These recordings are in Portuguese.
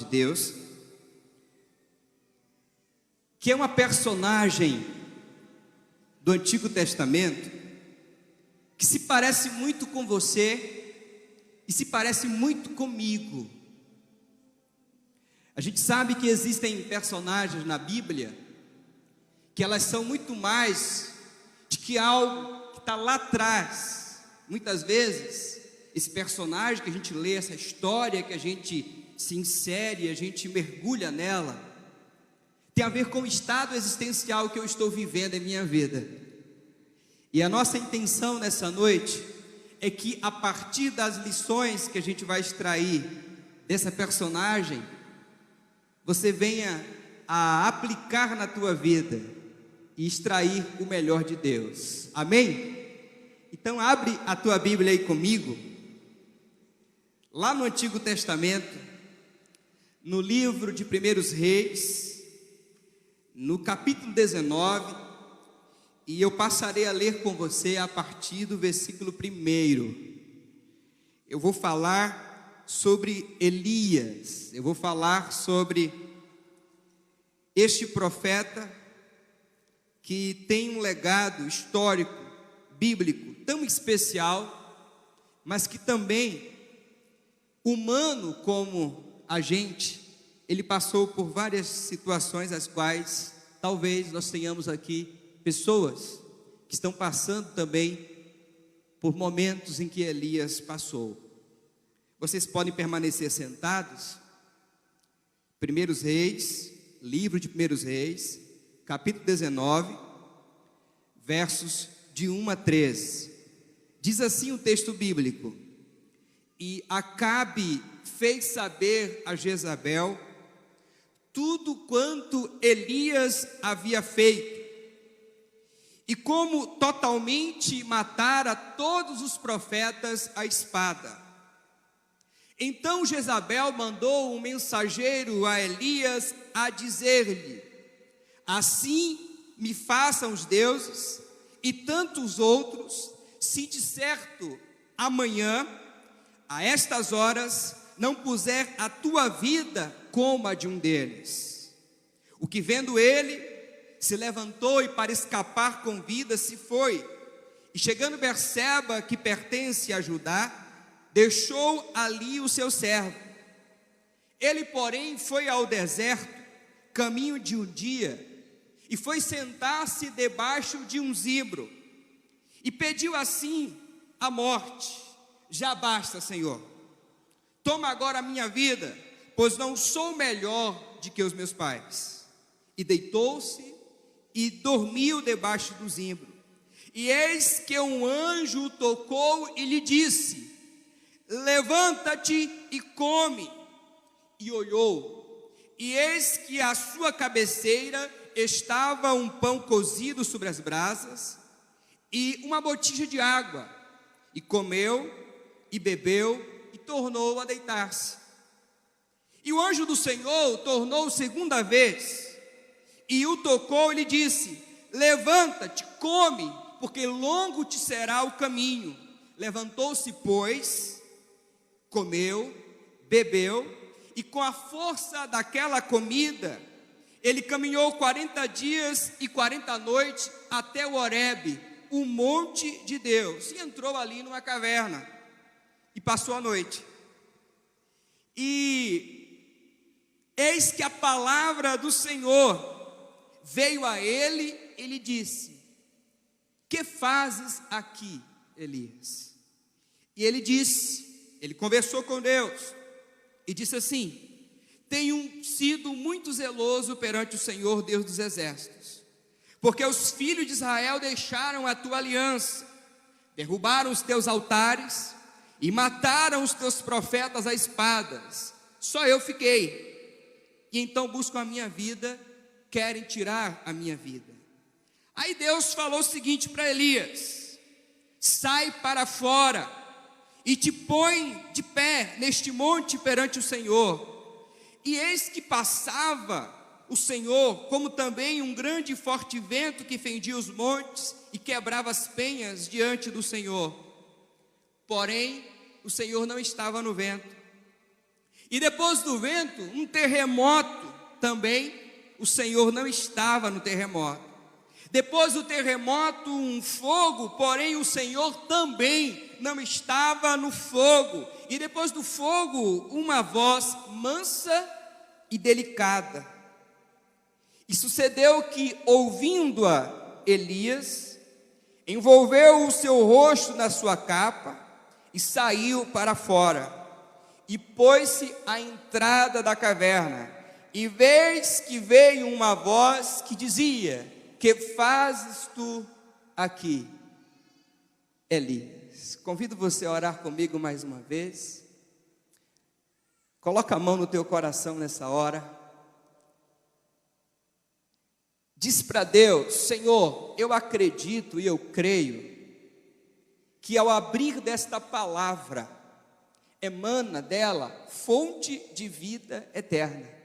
de Deus, que é uma personagem do Antigo Testamento, que se parece muito com você e se parece muito comigo. A gente sabe que existem personagens na Bíblia que elas são muito mais de que algo que está lá atrás. Muitas vezes, esse personagem que a gente lê, essa história que a gente se insere, a gente mergulha nela, tem a ver com o estado existencial que eu estou vivendo em minha vida. E a nossa intenção nessa noite é que, a partir das lições que a gente vai extrair dessa personagem, você venha a aplicar na tua vida e extrair o melhor de Deus. Amém? Então abre a tua Bíblia aí comigo, lá no Antigo Testamento, no livro de 1 Reis, no capítulo 19, e eu passarei a ler com você a partir do versículo 1. Eu vou falar sobre Elias, eu vou falar sobre este profeta que tem um legado histórico, bíblico, tão especial, mas que também, humano como a gente, ele passou por várias situações, as quais talvez nós tenhamos aqui pessoas que estão passando também por momentos em que Elias passou. Vocês podem permanecer sentados. 1 Reis, livro de 1 Reis, capítulo 19, versos de 1 a 13. Diz assim o texto bíblico: E Acabe fez saber a Jezabel tudo quanto Elias havia feito, e como totalmente matara todos os profetas à espada. Então Jezabel mandou um mensageiro a Elias a dizer-lhe: Assim me façam os deuses e tantos outros, se de certo amanhã, a estas horas, não puser a tua vida como a de um deles. O que vendo ele, se levantou e para escapar com vida se foi, e chegando Berseba, que pertence a Judá, deixou ali o seu servo. Ele, porém, foi ao deserto, caminho de um dia, e foi sentar-se debaixo de um zimbro, e pediu assim a morte: Já basta, Senhor, toma agora a minha vida, pois não sou melhor do que os meus pais. E deitou-se e dormiu debaixo do zimbro. E eis que um anjo o tocou e lhe disse: Levanta-te e come. E olhou, e eis que à sua cabeceira estava um pão cozido sobre as brasas e uma botija de água. E comeu e bebeu e tornou a deitar-se. E o anjo do Senhor tornou segunda vez e o tocou e lhe disse: Levanta-te, come, porque longo te será o caminho. Levantou-se, pois, comeu, bebeu, e com a força daquela comida, ele caminhou 40 dias e 40 noites até o Horebe, o monte de Deus, e entrou ali numa caverna, e passou a noite. E eis que a palavra do Senhor veio a ele e lhe disse: Que fazes aqui, Elias? E ele disse, ele conversou com Deus, e disse assim: Tenho sido muito zeloso perante o Senhor, Deus dos exércitos, porque os filhos de Israel deixaram a tua aliança, derrubaram os teus altares e mataram os teus profetas a espadas. Só eu fiquei, e então buscam a minha vida, querem tirar a minha vida. Aí Deus falou o seguinte para Elias: Sai para fora e te põe de pé neste monte perante o Senhor. E eis que passava o Senhor, como também um grande e forte vento que fendia os montes e quebrava as penhas diante do Senhor. Porém, o Senhor não estava no vento. E depois do vento, um terremoto também. O Senhor não estava no terremoto. Depois do terremoto, um fogo, porém o Senhor também não estava no fogo. E depois do fogo, uma voz mansa e delicada. E sucedeu que, ouvindo-a, Elias envolveu o seu rosto na sua capa e saiu para fora. E pôs-se à entrada da caverna. E vês que veio uma voz que dizia: que fazes tu aqui, Elias? Convido você a orar comigo mais uma vez. Coloca a mão no teu coração nessa hora. Diz para Deus: Senhor, eu acredito e eu creio que ao abrir desta palavra, emana dela fonte de vida eterna.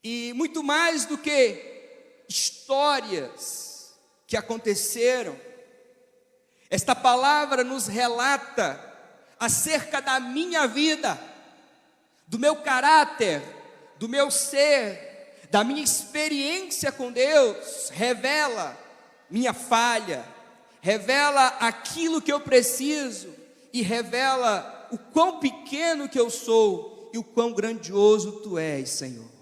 E muito mais do que histórias que aconteceram, esta palavra nos relata acerca da minha vida, do meu caráter, do meu ser, da minha experiência com Deus. Revela minha falha, revela aquilo que eu preciso e revela o quão pequeno que eu sou e o quão grandioso tu és, Senhor.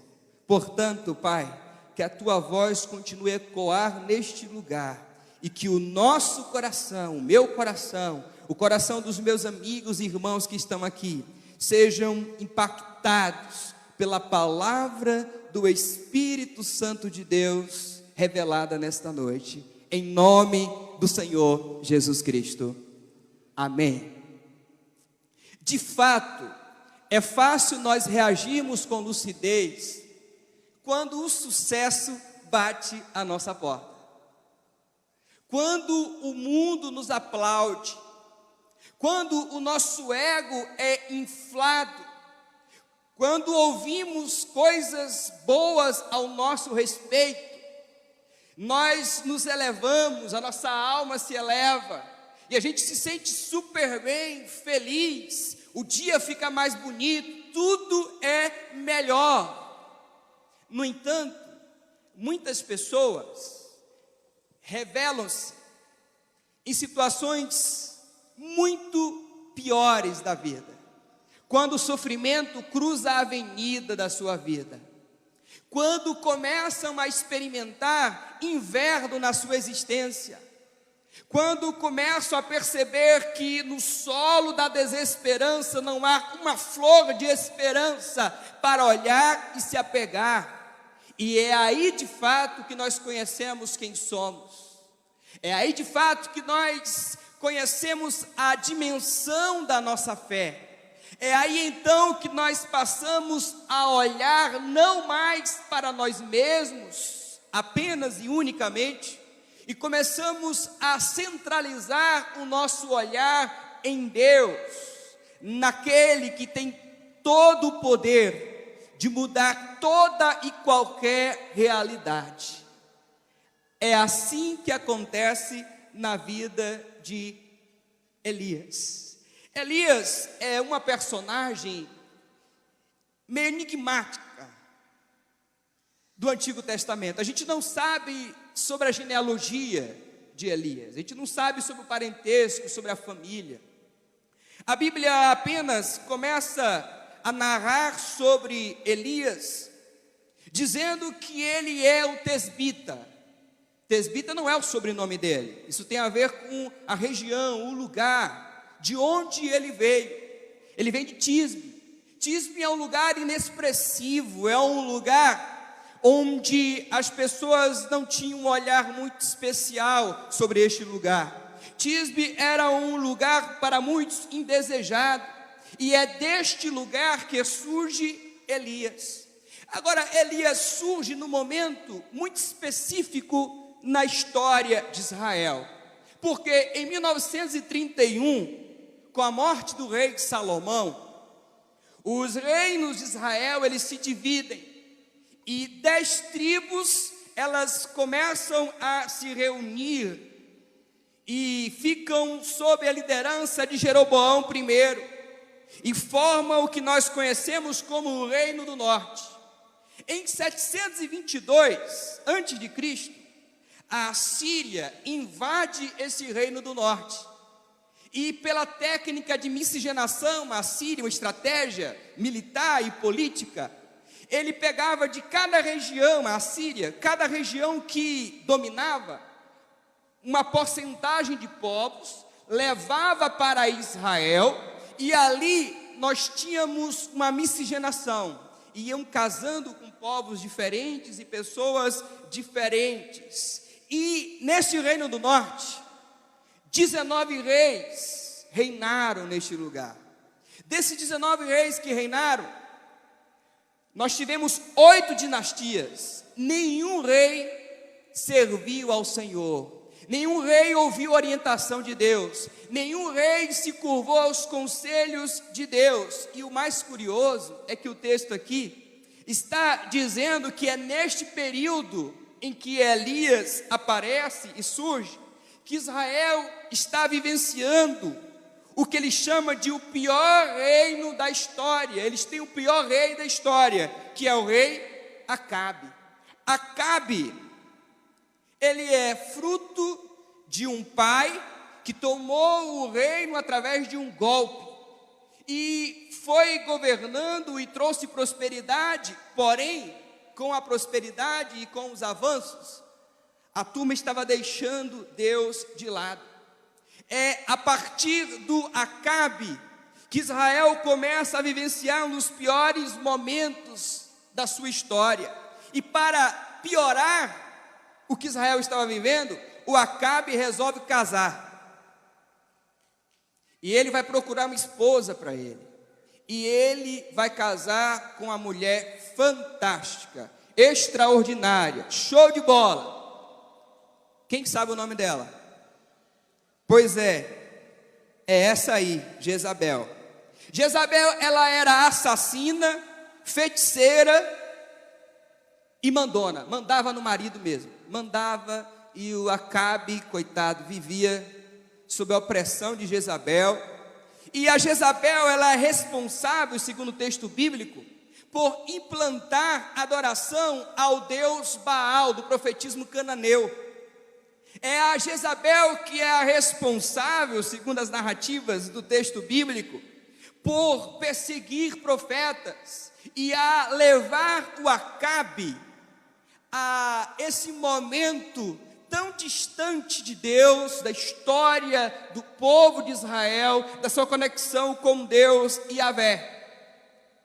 Portanto, Pai, que a tua voz continue a ecoar neste lugar e que o nosso coração, o meu coração, o coração dos meus amigos e irmãos que estão aqui, sejam impactados pela palavra do Espírito Santo de Deus revelada nesta noite, em nome do Senhor Jesus Cristo. Amém. De fato, é fácil nós reagirmos com lucidez quando o sucesso bate à nossa porta, quando o mundo nos aplaude, quando o nosso ego é inflado, quando ouvimos coisas boas ao nosso respeito, nós nos elevamos, a nossa alma se eleva, e a gente se sente super bem, feliz, o dia fica mais bonito, tudo é melhor. No entanto, muitas pessoas revelam-se em situações muito piores da vida, quando o sofrimento cruza a avenida da sua vida, quando começam a experimentar inverno na sua existência, quando começam a perceber que no solo da desesperança não há uma flor de esperança para olhar e se apegar. E é aí de fato que nós conhecemos quem somos. É aí de fato que nós conhecemos a dimensão da nossa fé. É aí então que nós passamos a olhar não mais para nós mesmos, apenas e unicamente, e começamos a centralizar o nosso olhar em Deus, naquele que tem todo o poder de mudar toda e qualquer realidade. É assim que acontece na vida de Elias. Elias é uma personagem meio enigmática do Antigo Testamento. A gente não sabe sobre a genealogia de Elias, a gente não sabe sobre o parentesco, sobre a família. A Bíblia apenas começa a narrar sobre Elias, dizendo que ele é o tesbita. Tesbita não é o sobrenome dele, isso tem a ver com a região, o lugar de onde ele veio. Ele vem de Tisbe. Tisbe é um lugar inexpressivo, é um lugar onde as pessoas não tinham um olhar muito especial sobre este lugar. Tisbe era um lugar para muitos indesejado, e é deste lugar que surge Elias. Agora, Elias surge num momento muito específico na história de Israel, porque em 1931, com a morte do rei Salomão, os reinos de Israel, eles se dividem, e 10 tribos, elas começam a se reunir, e ficam sob a liderança de Jeroboão I, e forma o que nós conhecemos como o Reino do Norte. Em 722 a.C., a Assíria invade esse Reino do Norte. E pela técnica de miscigenação, a Síria, uma estratégia militar e política, ele pegava de cada região, a Síria, cada região que dominava, uma porcentagem de povos, levava para Israel, e ali nós tínhamos uma miscigenação, iam casando com povos diferentes e pessoas diferentes. E nesse Reino do Norte, 19 reis reinaram neste lugar. Desses 19 reis que reinaram, nós tivemos 8 dinastias. Nenhum rei serviu ao Senhor, nenhum rei ouviu a orientação de Deus, nenhum rei se curvou aos conselhos de Deus. E o mais curioso é que o texto aqui está dizendo que é neste período em que Elias aparece e surge, que Israel está vivenciando o que ele chama de o pior reino da história. Eles têm o pior rei da história, que é o rei Acabe. Acabe, ele é fruto de um pai que tomou o reino através de um golpe, e foi governando e trouxe prosperidade, porém, com a prosperidade e com os avanços, a turma estava deixando Deus de lado. É a partir do Acabe que Israel começa a vivenciar um dos piores momentos da sua história. E para piorar o que Israel estava vivendo, o Acabe resolve casar. E ele vai procurar uma esposa para ele. E ele vai casar com uma mulher fantástica, extraordinária, show de bola. Quem sabe o nome dela? Pois é essa aí, Jezabel. Jezabel, ela era assassina, feiticeira e mandona. Mandava no marido mesmo. Mandava, e o Acabe, coitado, vivia sob a opressão de Jezabel. E a Jezabel, ela é responsável, segundo o texto bíblico, por implantar adoração ao deus Baal, do profetismo cananeu. É a Jezabel que é a responsável, segundo as narrativas do texto bíblico, por perseguir profetas e a levar o Acabe a esse momento tão distante de Deus, da história do povo de Israel, da sua conexão com Deus e Yahvé.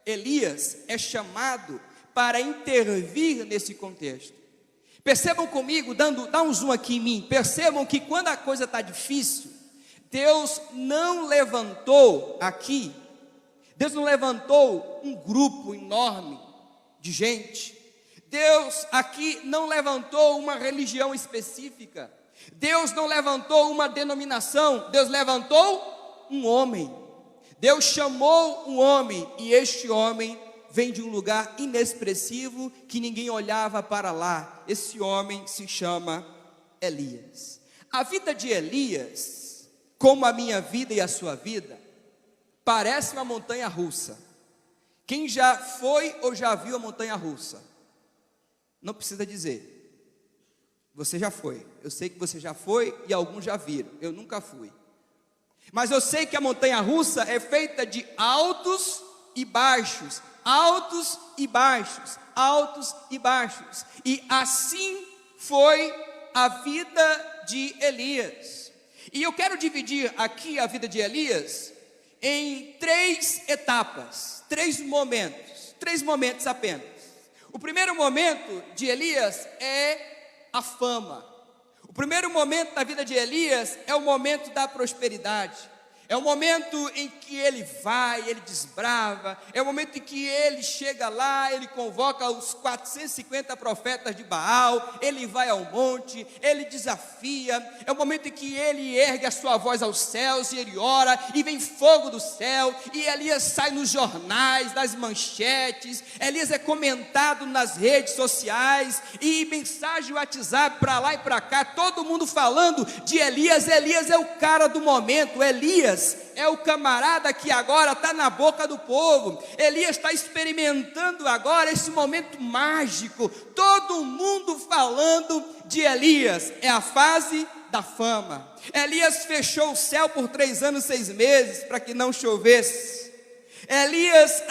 Elias é chamado para intervir nesse contexto. Percebam comigo, dá um zoom aqui em mim, percebam que quando a coisa está difícil, Deus não levantou aqui, Deus não levantou um grupo enorme de gente, Deus aqui não levantou uma religião específica, Deus não levantou uma denominação, Deus levantou um homem. Deus chamou um homem, e este homem vem de um lugar inexpressivo que ninguém olhava para lá. Esse homem se chama Elias. A vida de Elias, como a minha vida e a sua vida, parece uma montanha russa. Quem já foi ou já viu a montanha russa? Não precisa dizer. Você já foi. Eu sei que você já foi e alguns já viram. Eu nunca fui. Mas eu sei que a montanha russa é feita de altos e baixos, altos e baixos, altos e baixos. E assim foi a vida de Elias. E eu quero dividir aqui a vida de Elias em 3 etapas, 3 momentos apenas. O primeiro momento de Elias é a fama. O primeiro momento da vida de Elias é o momento da prosperidade. É o momento em que ele vai, ele desbrava. É o momento em que ele chega lá, ele convoca os 450 profetas de Baal. Ele vai ao monte, ele desafia. É o momento em que ele ergue a sua voz aos céus e ele ora, e vem fogo do céu. E Elias sai nos jornais, nas manchetes. Elias é comentado nas redes sociais, e mensagem WhatsApp para lá e para cá, todo mundo falando de Elias. Elias é o cara do momento. Elias Elias é o camarada que agora está na boca do povo. Elias está experimentando agora esse momento mágico. Todo mundo falando de Elias. É a fase da fama. Elias fechou o céu por 3 anos e 6 meses para que não chovesse. Elias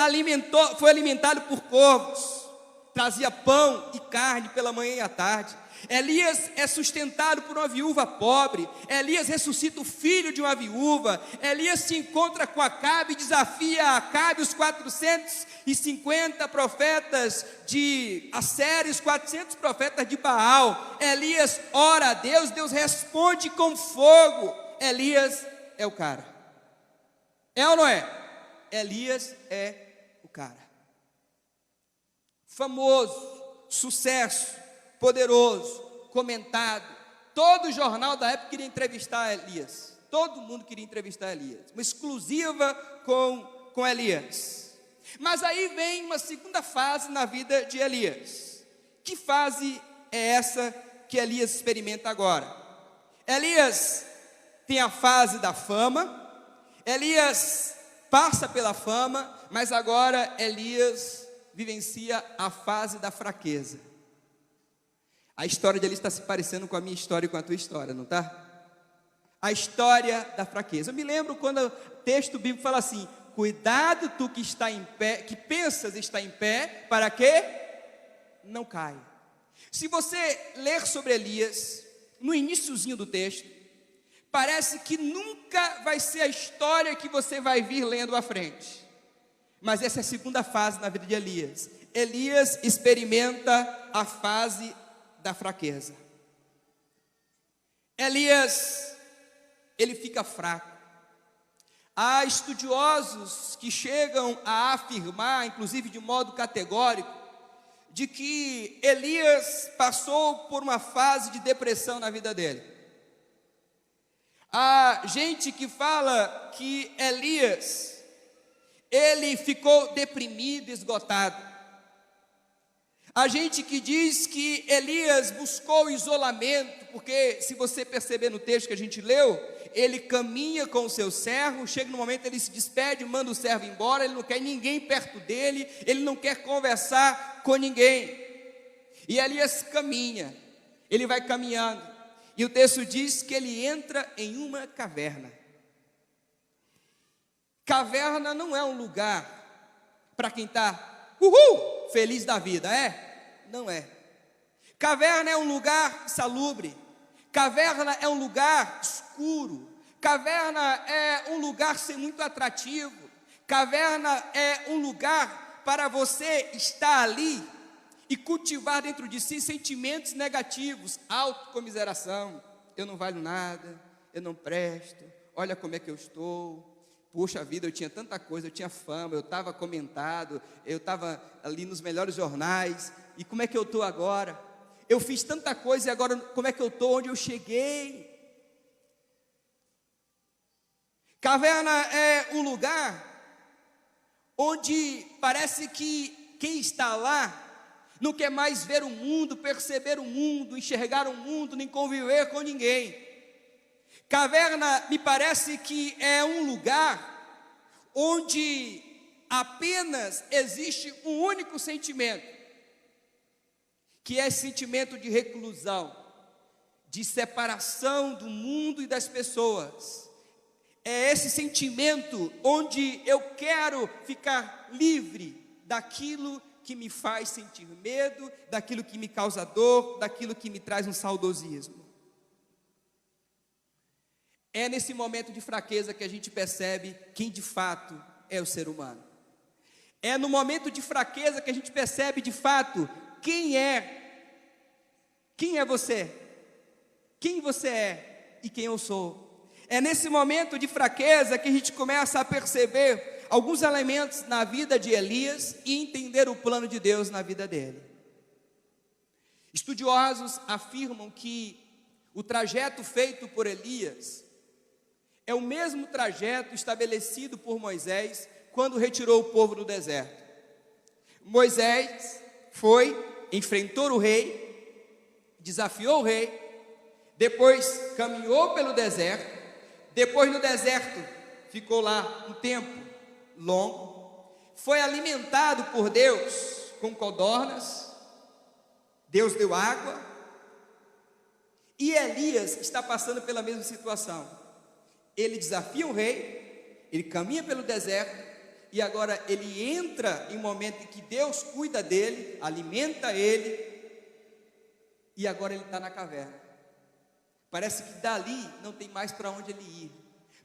foi alimentado por corvos. Trazia pão e carne pela manhã e à tarde. Elias é sustentado por uma viúva pobre. Elias ressuscita o filho de uma viúva. Elias se encontra com Acabe e desafia a Acabe, os 450 profetas de Asséria, os 400 profetas de Baal. Elias ora a Deus, Deus responde com fogo. Elias é o cara. É ou não é? Elias é o cara. Famoso, sucesso, poderoso, comentado. Todo jornal da época queria entrevistar Elias. Todo mundo queria entrevistar Elias. Uma exclusiva com Elias. Mas aí vem uma segunda fase na vida de Elias. Que fase é essa que Elias experimenta agora? Elias tem a fase da fama. Elias passa pela fama, mas agora Elias vivencia a fase da fraqueza. A história de Elias está se parecendo com a minha história e com a tua história, não está? A história da fraqueza. Eu me lembro quando o texto bíblico fala assim: cuidado tu que está em pé, que pensas estar em pé, para que não caia. Se você ler sobre Elias, no iniciozinho do texto, parece que nunca vai ser a história que você vai vir lendo à frente. Mas essa é a segunda fase na vida de Elias. Elias experimenta a fase da fraqueza. Elias, ele fica fraco. Há estudiosos que chegam a afirmar, inclusive de modo categórico, de que Elias passou por uma fase de depressão na vida dele. Há gente que fala que Elias, ele ficou deprimido, esgotado. Há gente que diz que Elias buscou isolamento, porque se você perceber no texto que a gente leu, ele caminha com o seu servo, chega no momento ele se despede, manda o servo embora, ele não quer ninguém perto dele, ele não quer conversar com ninguém. E Elias caminha, ele vai caminhando, e o texto diz que ele entra em uma caverna. Caverna não é um lugar para quem está feliz da vida, é? Não é. Caverna é um lugar insalubre. Caverna é um lugar escuro. Caverna é um lugar sem muito atrativo. Caverna é um lugar para você estar ali e cultivar dentro de si sentimentos negativos, autocomiseração. Eu não valho nada, eu não presto, olha como é que eu estou. Puxa vida, eu tinha tanta coisa, eu tinha fama, eu estava comentado, eu estava ali nos melhores jornais, e como é que eu estou agora? Eu fiz tanta coisa e agora como é que eu estou, onde eu cheguei? Caverna é um lugar onde parece que quem está lá não quer mais ver o mundo, perceber o mundo, enxergar o mundo, nem conviver com ninguém. Caverna me parece que é um lugar onde apenas existe um único sentimento, que é esse sentimento de reclusão, de separação do mundo e das pessoas. É esse sentimento onde eu quero ficar livre daquilo que me faz sentir medo, daquilo que me causa dor, daquilo que me traz um saudosismo. É nesse momento de fraqueza que a gente percebe quem de fato é o ser humano. É no momento de fraqueza que a gente percebe de fato quem é você, quem você é e quem eu sou. É nesse momento de fraqueza que a gente começa a perceber alguns elementos na vida de Elias e entender o plano de Deus na vida dele. Estudiosos afirmam que o trajeto feito por Elias é o mesmo trajeto estabelecido por Moisés quando retirou o povo do deserto. Moisés foi, enfrentou o rei, desafiou o rei, depois caminhou pelo deserto, depois no deserto ficou lá um tempo longo, foi alimentado por Deus com codornas, Deus deu água, e Elias está passando pela mesma situação. Ele desafia o rei, ele caminha pelo deserto, e agora ele entra em um momento em que Deus cuida dele, alimenta ele, e agora ele está na caverna. Parece que dali não tem mais para onde ele ir.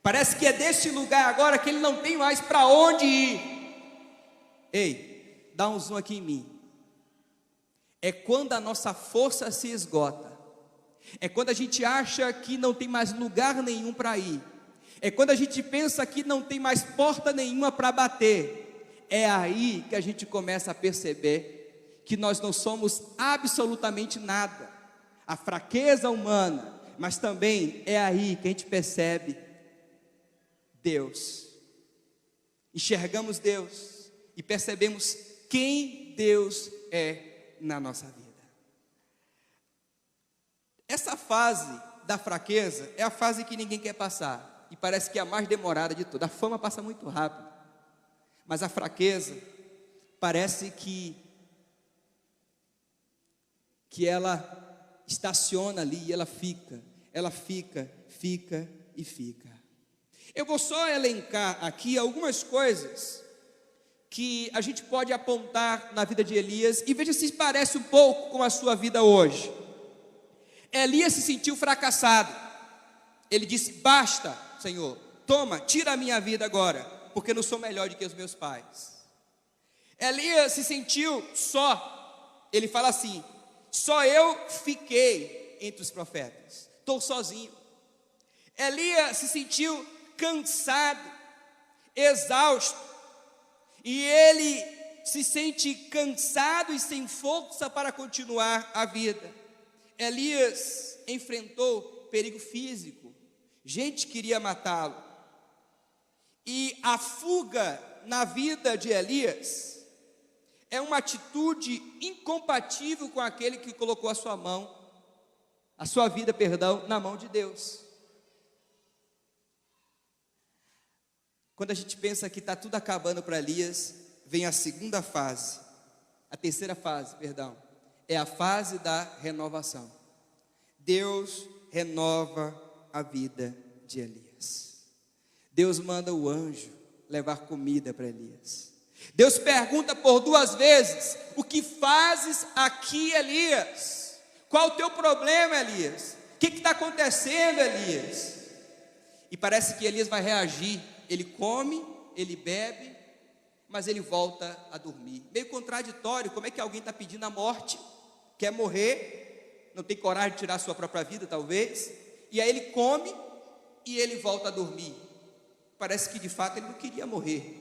Parece que é deste lugar agora que ele não tem mais para onde ir. Ei, dá um zoom aqui em mim. É quando a nossa força se esgota. É quando a gente acha que não tem mais lugar nenhum para ir. É quando a gente pensa que não tem mais porta nenhuma para bater. É aí que a gente começa a perceber que nós não somos absolutamente nada. A fraqueza humana, mas também é aí que a gente percebe Deus. Enxergamos Deus e percebemos quem Deus é na nossa vida. Essa fase da fraqueza é a fase que ninguém quer passar. E parece que é a mais demorada de todas. A fama passa muito rápido, mas a fraqueza parece que ela estaciona ali e ela fica e fica. Eu vou só elencar aqui algumas coisas que a gente pode apontar na vida de Elias e veja se parece um pouco com a sua vida hoje. Elias se sentiu fracassado. Ele disse: basta, Senhor, toma, tira a minha vida agora, porque não sou melhor do que os meus pais. Elias se sentiu só. Ele fala assim: só eu fiquei entre os profetas, estou sozinho. Elias se sentiu cansado, exausto, e ele se sente cansado e sem força para continuar a vida. Elias enfrentou perigo físico, gente queria matá-lo, e a fuga na vida de Elias é uma atitude incompatível com aquele que colocou a sua vida, na mão de Deus. Quando a gente pensa que está tudo acabando para Elias, vem a terceira fase, é a fase da renovação. Deus renova a vida de Elias. Deus manda o anjo levar comida para Elias. Deus pergunta por 2 vezes: o que fazes aqui, Elias? Qual o teu problema, Elias? O que está acontecendo, Elias? E parece que Elias vai reagir. Ele come, ele bebe, mas ele volta a dormir. Meio contraditório. Como é que alguém está pedindo a morte, quer morrer, não tem coragem de tirar a sua própria vida, talvez, e aí ele come e ele volta a dormir. Parece que de fato ele não queria morrer,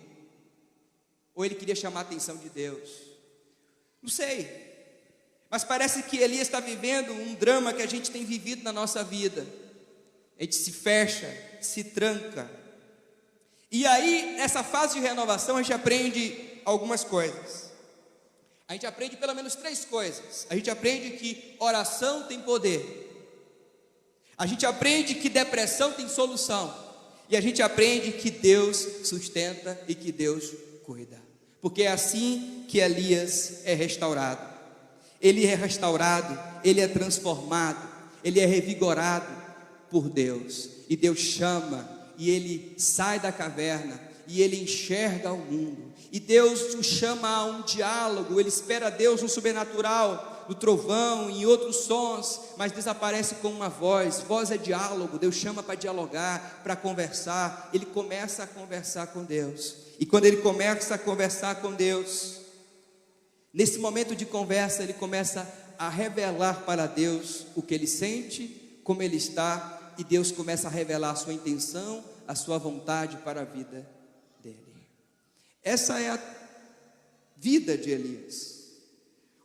ou ele queria chamar a atenção de Deus, não sei, mas parece que Elias está vivendo um drama que a gente tem vivido na nossa vida. A gente se fecha, se tranca. E aí, nessa fase de renovação, a gente aprende algumas coisas. A gente aprende pelo menos 3 coisas. A gente aprende que oração tem poder. A gente aprende que depressão tem solução. E a gente aprende que Deus sustenta e que Deus cuida. Porque é assim que Elias é restaurado. Ele é restaurado, ele é transformado, ele é revigorado por Deus. E Deus chama, e ele sai da caverna, e ele enxerga o mundo. E Deus o chama a um diálogo. Ele espera Deus no sobrenatural, no trovão, em outros sons, mas desaparece com uma voz. Voz é diálogo. Deus chama para dialogar, para conversar. Ele começa a conversar com Deus. E quando ele começa a conversar com Deus, nesse momento de conversa, ele começa a revelar para Deus o que ele sente, como ele está, e Deus começa a revelar a sua intenção, a sua vontade para a vida dele. Essa é a vida de Elias.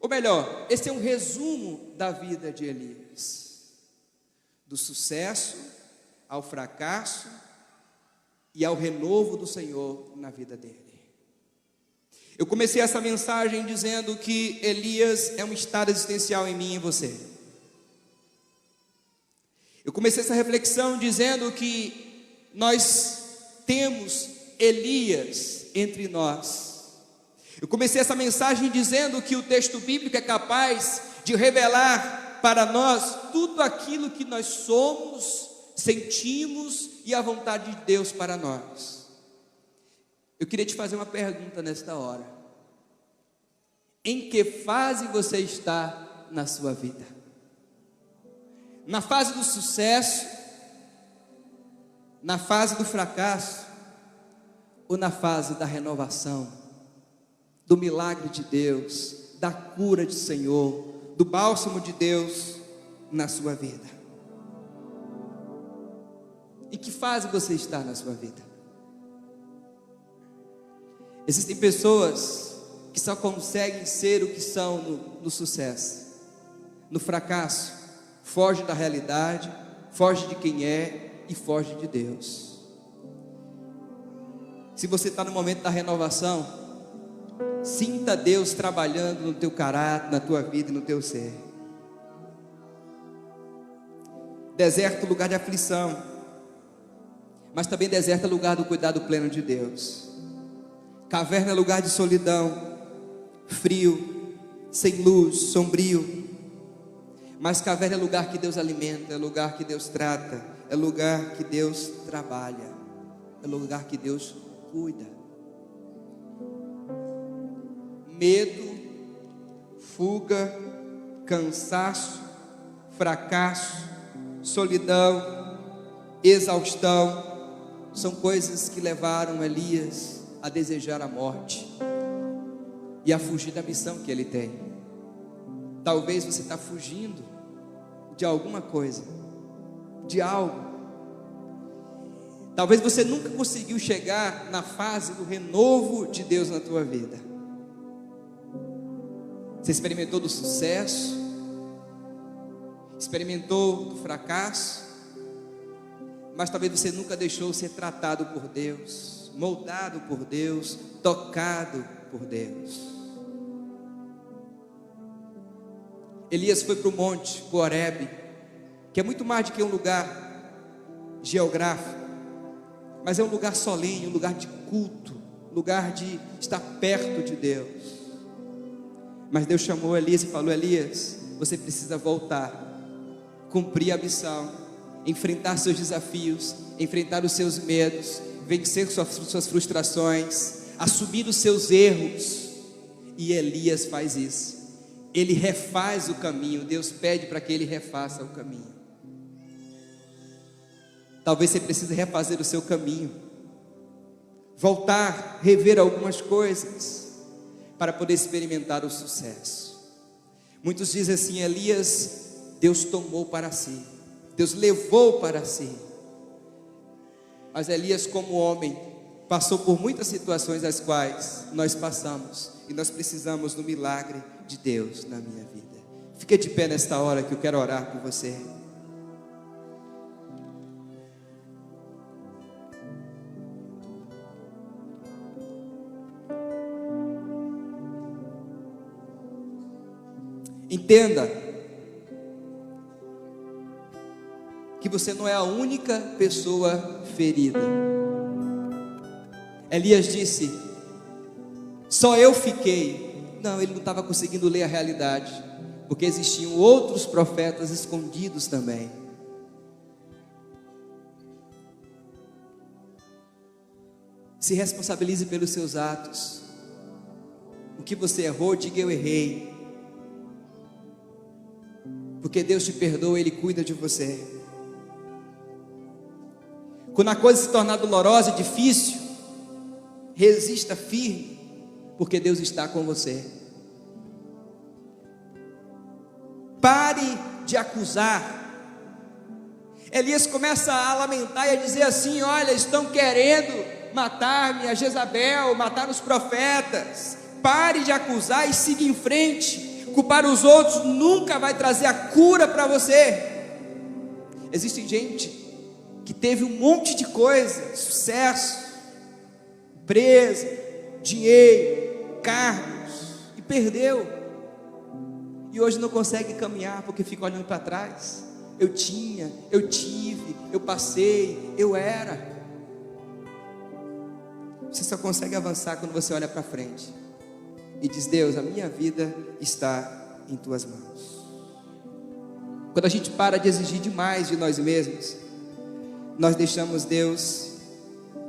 Ou melhor, esse é um resumo da vida de Elias, do sucesso ao fracasso e ao renovo do Senhor na vida dele. Eu comecei essa mensagem dizendo que Elias é um estado existencial em mim e em você. Eu comecei essa reflexão dizendo que nós temos Elias entre nós. Eu comecei essa mensagem dizendo que o texto bíblico é capaz de revelar para nós tudo aquilo que nós somos, sentimos e a vontade de Deus para nós. Eu queria te fazer uma pergunta nesta hora: em que fase você está na sua vida? Na fase do sucesso, na fase do fracasso, ou na fase da renovação, do milagre de Deus, da cura do Senhor, do bálsamo de Deus na sua vida? Em que fase você está na sua vida? Existem pessoas que só conseguem ser o que são no sucesso. No fracasso, foge da realidade, foge de quem é e foge de Deus. Se você está no momento da renovação, sinta Deus trabalhando no teu caráter, na tua vida e no teu ser. Deserto é lugar de aflição, mas também deserto é lugar do cuidado pleno de Deus. Caverna é lugar de solidão, frio, sem luz, sombrio. Mas caverna é lugar que Deus alimenta, é lugar que Deus trata, é lugar que Deus trabalha, é lugar que Deus cuida. Medo, fuga, cansaço, fracasso, solidão, exaustão, são coisas que levaram Elias a desejar a morte e a fugir da missão que ele tem. Talvez você está fugindo de alguma coisa, de algo. Talvez você nunca conseguiu chegar na fase do renovo de Deus na tua vida. Você experimentou do sucesso, experimentou do fracasso, mas talvez você nunca deixou ser tratado por Deus, moldado por Deus, tocado por Deus. Elias foi para o monte, para o Horebe, que é muito mais do que um lugar geográfico, mas é um lugar solene, um lugar de culto, um lugar de estar perto de Deus. Mas Deus chamou Elias e falou: Elias, você precisa voltar, cumprir a missão, enfrentar seus desafios, enfrentar os seus medos, vencer suas frustrações, assumir os seus erros. E Elias faz isso. Ele refaz o caminho. Deus pede para que ele refaça o caminho. Talvez você precise refazer o seu caminho, voltar, rever algumas coisas, para poder experimentar o sucesso. Muitos dizem assim: Elias, Deus tomou para si, Deus levou para si. Mas Elias, como homem, passou por muitas situações as quais nós passamos, e nós precisamos do milagre de Deus na minha vida. Fique de pé nesta hora que eu quero orar por você. Entenda que você não é a única pessoa ferida. Elias disse: só eu fiquei. Não, ele não estava conseguindo ler a realidade, porque existiam outros profetas escondidos também. Se responsabilize pelos seus atos. O que você errou, diga: eu errei. Porque Deus te perdoa, Ele cuida de você. Quando a coisa se tornar dolorosa e difícil, resista firme, porque Deus está com você. Pare de acusar. Elias começa a lamentar e a dizer assim: olha, estão querendo matar-me, a Jezabel, matar os profetas. Pare de acusar e siga em frente. Culpar os outros nunca vai trazer a cura para você. Existe gente que teve um monte de coisa, sucesso, empresa, dinheiro, cargos, e perdeu, e hoje não consegue caminhar porque fica olhando para trás. Eu tinha, eu tive, eu passei, eu era. Você só consegue avançar quando você olha para frente e diz: Deus, a minha vida está em tuas mãos. Quando a gente para de exigir demais de nós mesmos, nós deixamos Deus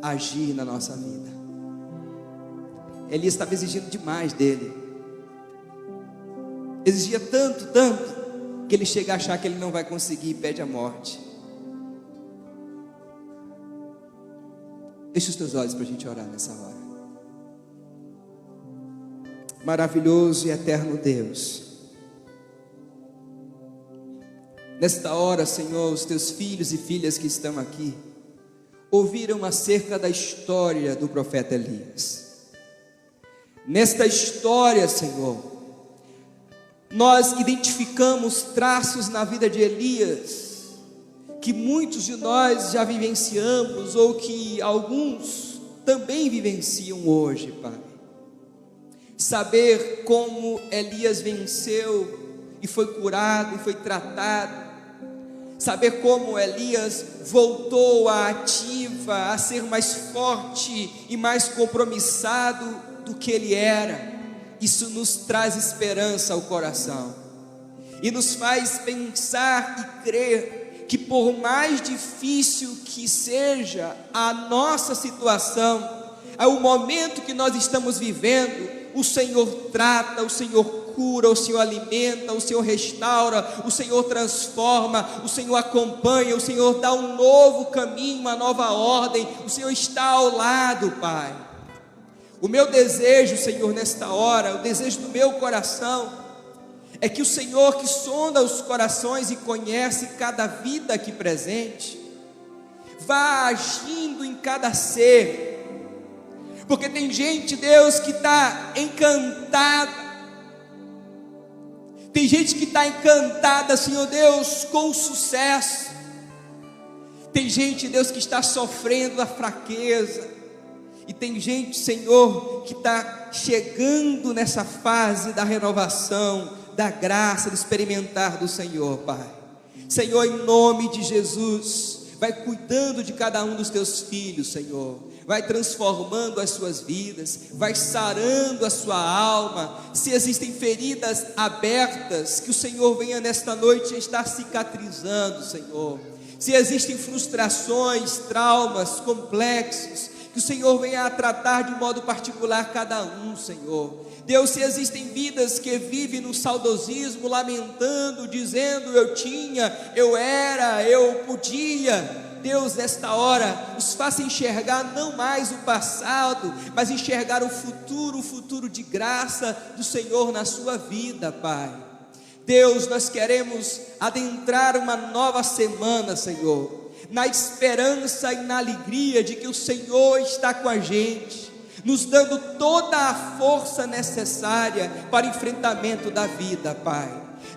agir na nossa vida. Elias estava exigindo demais dele, exigia tanto, que ele chega a achar que ele não vai conseguir e pede a morte. Feche os teus olhos para a gente orar nessa hora. Maravilhoso e eterno Deus, nesta hora, Senhor, os teus filhos e filhas que estão aqui ouviram acerca da história do profeta Elias. Nesta história, Senhor, nós identificamos traços na vida de Elias que muitos de nós já vivenciamos, ou que alguns também vivenciam hoje, Pai. Saber como Elias venceu e foi curado e foi tratado, saber como Elias voltou à ativa, a ser mais forte e mais compromissado do que ele era, isso nos traz esperança ao coração e nos faz pensar e crer que, por mais difícil que seja a nossa situação, o momento que nós estamos vivendo, o Senhor trata, o Senhor cura, o Senhor alimenta, o Senhor restaura, o Senhor transforma, o Senhor acompanha, o Senhor dá um novo caminho, uma nova ordem, o Senhor está ao lado, Pai. O meu desejo, Senhor, nesta hora, o desejo do meu coração, é que o Senhor, que sonda os corações e conhece cada vida aqui presente, vá agindo em cada ser, porque tem gente, Deus, que está encantada, tem gente que está encantada, Senhor Deus, com o sucesso, tem gente, Deus, que está sofrendo a fraqueza, e tem gente, Senhor, que está chegando nessa fase da renovação, da graça, de experimentar do Senhor, Pai. Senhor, em nome de Jesus, vai cuidando de cada um dos teus filhos, Senhor, vai transformando as suas vidas, vai sarando a sua alma. Se existem feridas abertas, que o Senhor venha nesta noite estar cicatrizando, Senhor. Se existem frustrações, traumas, complexos, que o Senhor venha a tratar de modo particular cada um, Senhor. Deus, se existem vidas que vivem no saudosismo, lamentando, dizendo: eu tinha, eu era, eu podia, Deus, nesta hora, os faça enxergar não mais o passado, mas enxergar o futuro de graça do Senhor na sua vida, Pai. Deus, nós queremos adentrar uma nova semana, Senhor, na esperança e na alegria de que o Senhor está com a gente, nos dando toda a força necessária para o enfrentamento da vida, Pai.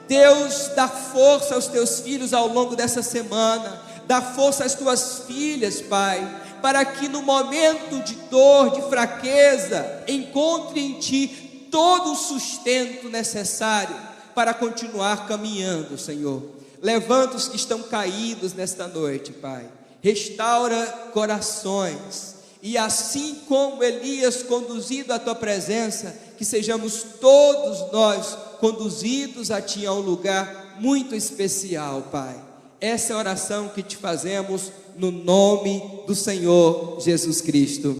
Deus, dá força aos teus filhos ao longo dessa semana, dá força às tuas filhas, Pai, para que no momento de dor, de fraqueza, encontre em Ti todo o sustento necessário para continuar caminhando, Senhor. Levanta os que estão caídos nesta noite, Pai, restaura corações, e assim como Elias conduzido à Tua presença, que sejamos todos nós conduzidos a Ti a um lugar muito especial, Pai. Essa é a oração que Te fazemos no nome do Senhor Jesus Cristo.